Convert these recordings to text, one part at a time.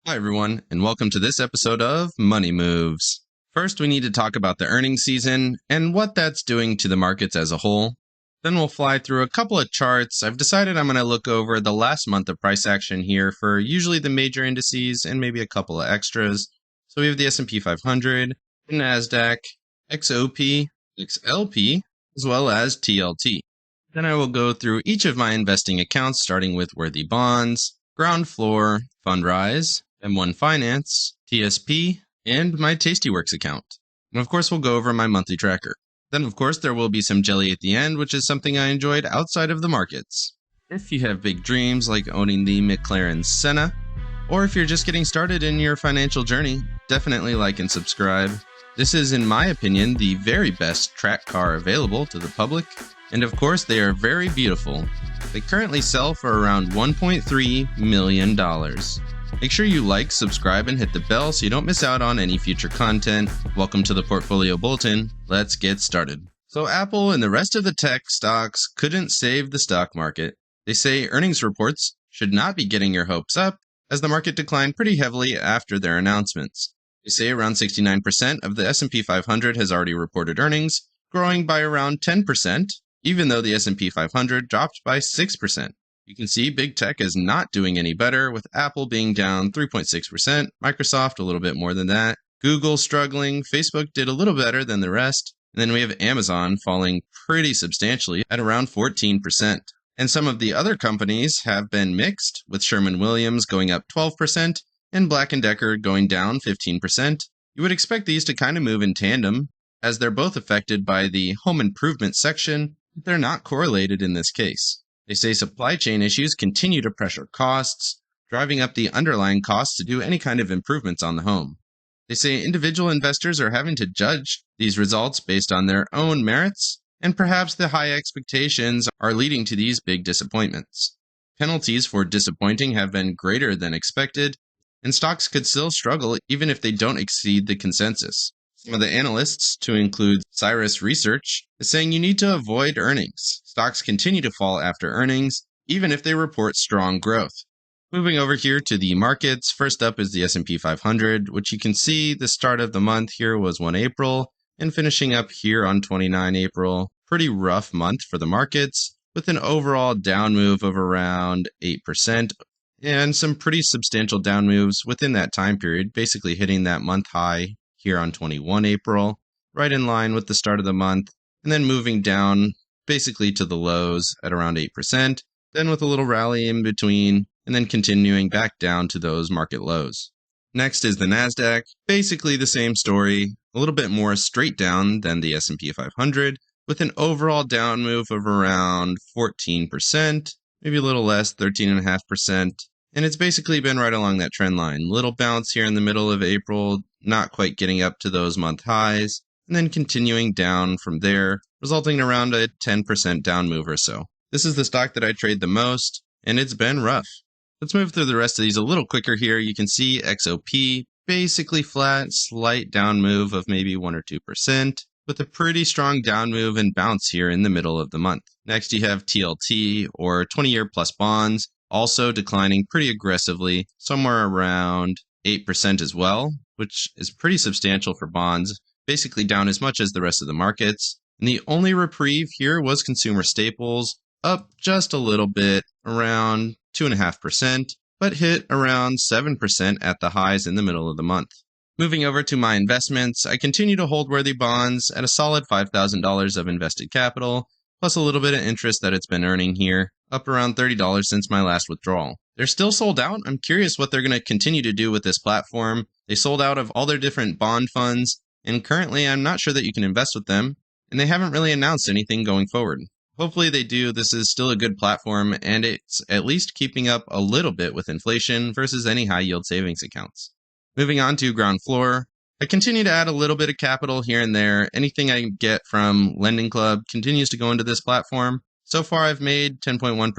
Hi, everyone, and welcome to this episode of Money Moves. First, we need to talk about the earnings season and what that's doing to the markets as a whole. Then we'll fly through a couple of charts. I've decided I'm going to look over the last month of price action here for usually the major indices and maybe a couple of extras. So we have the S&P 500, the NASDAQ, XOP, XLP, as well as TLT. Then I will go through each of my investing accounts, starting with Worthy Bonds, Groundfloor, Fundrise, M1 Finance, TSP, and my Tastyworks account. And of course, we'll go over my monthly tracker. Then, of course, there will be some jelly at the end, which is something I enjoyed outside of the markets. If you have big dreams like owning the McLaren Senna, or if you're just getting started in your financial journey, definitely like and subscribe. This is, in my opinion, the very best track car available to the public, and of course, they are very beautiful. They currently sell for around $1.3 million. Make sure you like, subscribe, and hit the bell so you don't miss out on any future content. Welcome to the Portfolio Bulletin. Let's get started. So Apple and the rest of the tech stocks couldn't save the stock market. They say earnings reports should not be getting your hopes up, as the market declined pretty heavily after their announcements. They say around 69% of the S&P 500 has already reported earnings, growing by around 10%, even though the S&P 500 dropped by 6%. You can see big tech is not doing any better, with Apple being down 3.6%, Microsoft a little bit more than that, Google struggling, Facebook did a little better than the rest, and then we have Amazon falling pretty substantially at around 14%. And some of the other companies have been mixed, with Sherwin-Williams going up 12% and Black & Decker going down 15%. You would expect these to kind of move in tandem, as they're both affected by the home improvement section, but they're not correlated in this case. They say supply chain issues continue to pressure costs, driving up the underlying costs to do any kind of improvements on the home. They say individual investors are having to judge these results based on their own merits, and perhaps the high expectations are leading to these big disappointments. Penalties for disappointing have been greater than expected, and stocks could still struggle even if they don't exceed the consensus. Some of the analysts, to include Cyrus Research, is saying you need to avoid earnings. Stocks continue to fall after earnings, even if they report strong growth. Moving over here to the markets, first up is the S&P 500, which you can see the start of the month here was 1 April, and finishing up here on 29 April. Pretty rough month for the markets, with an overall down move of around 8%, and some pretty substantial down moves within that time period, basically hitting that month high here on 21 April, right in line with the start of the month, and then moving down basically to the lows at around 8%, then with a little rally in between, and then continuing back down to those market lows. Next is the NASDAQ, basically the same story, a little bit more straight down than the S&P 500, with an overall down move of around 14%, maybe a little less, 13.5%. And it's basically been right along that trend line. Little bounce here in the middle of April, not quite getting up to those month highs, and then continuing down from there, resulting in around a 10% down move or so. This is the stock that I trade the most, and it's been rough. Let's move through the rest of these a little quicker here. You can see XOP, basically flat, slight down move of maybe 1 or 2%, with a pretty strong down move and bounce here in the middle of the month. Next, you have TLT, or 20-year plus bonds, also declining pretty aggressively, somewhere around 8% as well, which is pretty substantial for bonds, basically down as much as the rest of the markets. And the only reprieve here was consumer staples, up just a little bit, around 2.5%, but hit around 7% at the highs in the middle of the month. Moving over to my investments, I continue to hold Worthy Bonds at a solid $5,000 of invested capital, plus a little bit of interest that it's been earning here, up around $30 since my last withdrawal. They're still sold out. I'm curious what they're going to continue to do with this platform. They sold out of all their different bond funds, and currently I'm not sure that you can invest with them, and they haven't really announced anything going forward. Hopefully they do. This is still a good platform, and it's at least keeping up a little bit with inflation versus any high-yield savings accounts. Moving on to Groundfloor, I continue to add a little bit of capital here and there. Anything I get from Lending Club continues to go into this platform. So far, I've made 10.1%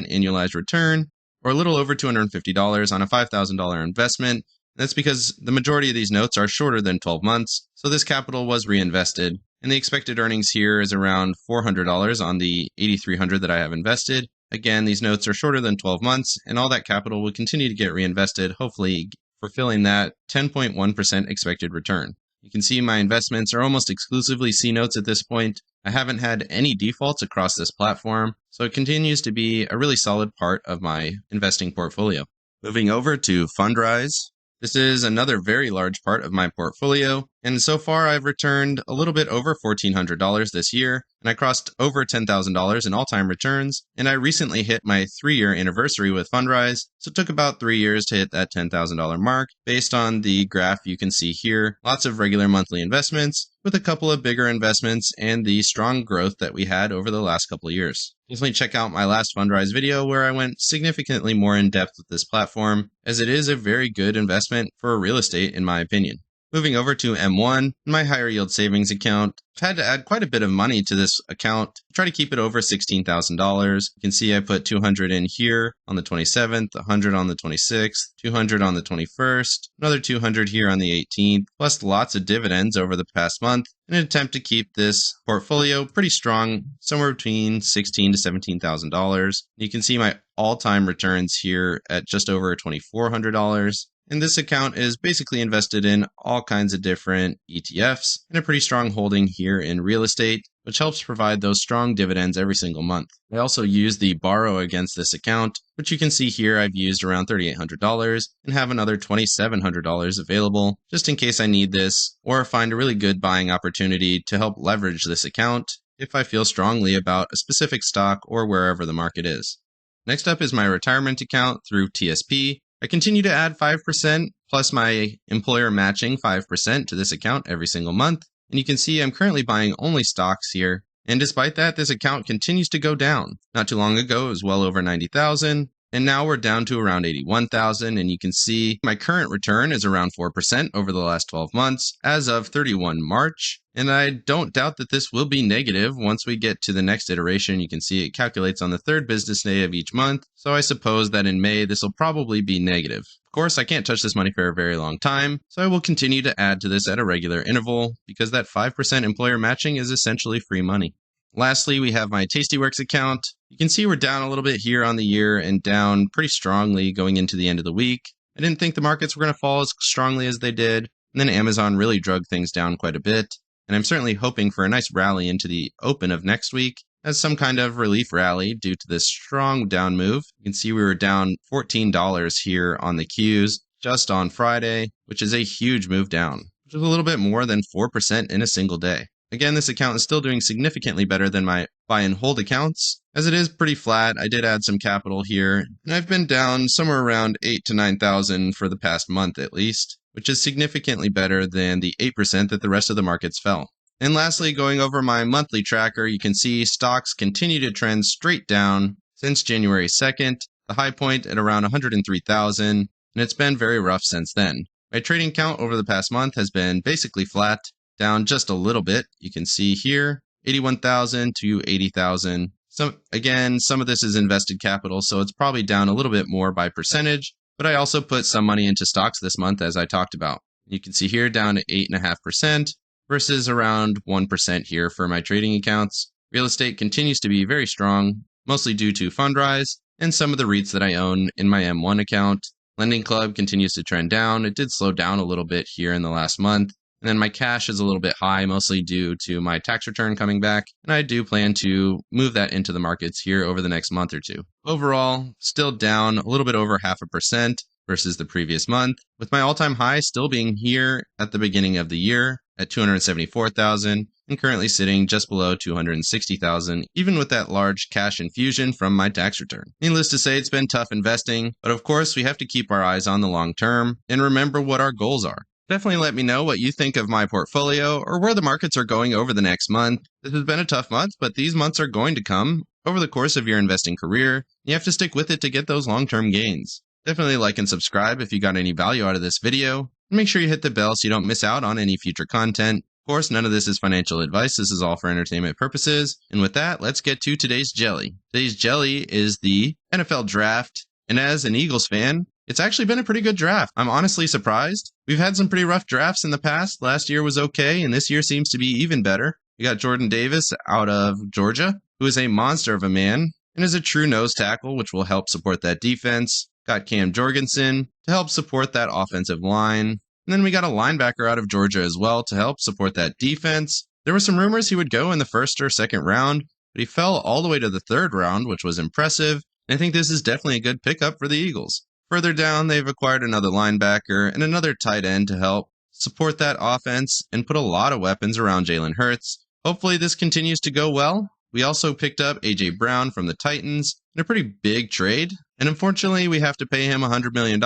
annualized return, or a little over $250 on a $5,000 investment. That's because the majority of these notes are shorter than 12 months, so this capital was reinvested. And the expected earnings here is around $400 on the $8,300 that I have invested. Again, these notes are shorter than 12 months, and all that capital will continue to get reinvested, hopefully fulfilling that 10.1% expected return. You can see my investments are almost exclusively C notes at this point. I haven't had any defaults across this platform, so it continues to be a really solid part of my investing portfolio. Moving over to Fundrise. This is another very large part of my portfolio, and so far I've returned a little bit over $1,400 this year, and I crossed over $10,000 in all-time returns, and I recently hit my 3-year anniversary with Fundrise, so it took about 3 years to hit that $10,000 mark. Based on the graph you can see here, lots of regular monthly investments, with a couple of bigger investments and the strong growth that we had over the last couple of years. Definitely check out my last Fundrise video where I went significantly more in depth with this platform, as it is a very good investment for real estate in my opinion. Moving over to M1, my higher yield savings account. I've had to add quite a bit of money to this account to try to keep it over $16,000. You can see I put $200 in here on the 27th, $100 on the 26th, $200 on the 21st, another $200 here on the 18th, plus lots of dividends over the past month in an attempt to keep this portfolio pretty strong, somewhere between $16,000 to $17,000. You can see my all-time returns here at just over $2,400. And this account is basically invested in all kinds of different ETFs and a pretty strong holding here in real estate, which helps provide those strong dividends every single month. I also use the borrow against this account, which you can see here I've used around $3,800 and have another $2,700 available just in case I need this or find a really good buying opportunity to help leverage this account if I feel strongly about a specific stock or wherever the market is. Next up is my retirement account through TSP. I continue to add 5% plus my employer matching 5% to this account every single month. And you can see I'm currently buying only stocks here. And despite that, this account continues to go down. Not too long ago, it was well over 90,000. And now we're down to around 81,000. And you can see my current return is around 4% over the last 12 months as of 31 March. And I don't doubt that this will be negative once we get to the next iteration. You can see it calculates on the 3rd business day of each month. So I suppose that in May, this will probably be negative. Of course, I can't touch this money for a very long time, so I will continue to add to this at a regular interval because that 5% employer matching is essentially free money. Lastly, we have my Tastyworks account. You can see we're down a little bit here on the year and down pretty strongly going into the end of the week. I didn't think the markets were going to fall as strongly as they did, and then Amazon really drug things down quite a bit. And I'm certainly hoping for a nice rally into the open of next week as some kind of relief rally due to this strong down move. You can see we were down $14 here on the Qs just on Friday, which is a huge move down, which is a little bit more than 4% in a single day. Again, this account is still doing significantly better than my buy and hold accounts, as it is pretty flat. I did add some capital here, and I've been down somewhere around 8,000 to 9,000 for the past month at least, which is significantly better than the 8% that the rest of the markets fell. And lastly, going over my monthly tracker, you can see stocks continue to trend straight down since January 2nd, the high point at around 103,000, and it's been very rough since then. My trading count over the past month has been basically flat, down just a little bit. You can see here, 81,000 to 80,000. Some of this is invested capital, so it's probably down a little bit more by percentage, but I also put some money into stocks this month, as I talked about. You can see here down to 8.5%. Versus around 1% here for my trading accounts. Real estate continues to be very strong, mostly due to Fundrise and some of the REITs that I own in my M1 account. Lending Club continues to trend down. It did slow down a little bit here in the last month. And then my cash is a little bit high, mostly due to my tax return coming back. And I do plan to move that into the markets here over the next month or two. Overall, still down a little bit over 0.5% versus the previous month, with my all-time high still being here at the beginning of the year at 274,000 and currently sitting just below 260,000, even with that large cash infusion from my tax return. Needless to say, it's been tough investing, but of course we have to keep our eyes on the long term and remember what our goals are. Definitely let me know what you think of my portfolio or where the markets are going over the next month. This has been a tough month, but these months are going to come over the course of your investing career. You have to stick with it to get those long-term gains. Definitely like and subscribe if you got any value out of this video. And make sure you hit the bell so you don't miss out on any future content. Of course, none of this is financial advice. This is all for entertainment purposes. And with that, let's get to today's jelly. Today's jelly is the NFL draft. And as an Eagles fan, it's actually been a pretty good draft. I'm honestly surprised. We've had some pretty rough drafts in the past. Last year was okay, and this year seems to be even better. We got Jordan Davis out of Georgia, who is a monster of a man and is a true nose tackle, which will help support that defense. Got Cam Jorgensen to help support that offensive line. And then we got a linebacker out of Georgia as well to help support that defense. There were some rumors he would go in the first or second round, but he fell all the way to the third round, which was impressive. And I think this is definitely a good pickup for the Eagles. Further down, they've acquired another linebacker and another tight end to help support that offense and put a lot of weapons around Jalen Hurts. Hopefully this continues to go well. We also picked up A.J. Brown from the Titans in a pretty big trade, and unfortunately we have to pay him $100 million.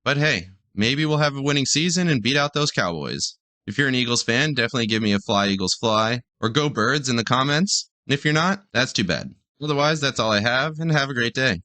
But hey, maybe we'll have a winning season and beat out those Cowboys. If you're an Eagles fan, definitely give me a Fly Eagles Fly or Go Birds in the comments. And if you're not, that's too bad. Otherwise, that's all I have, and have a great day.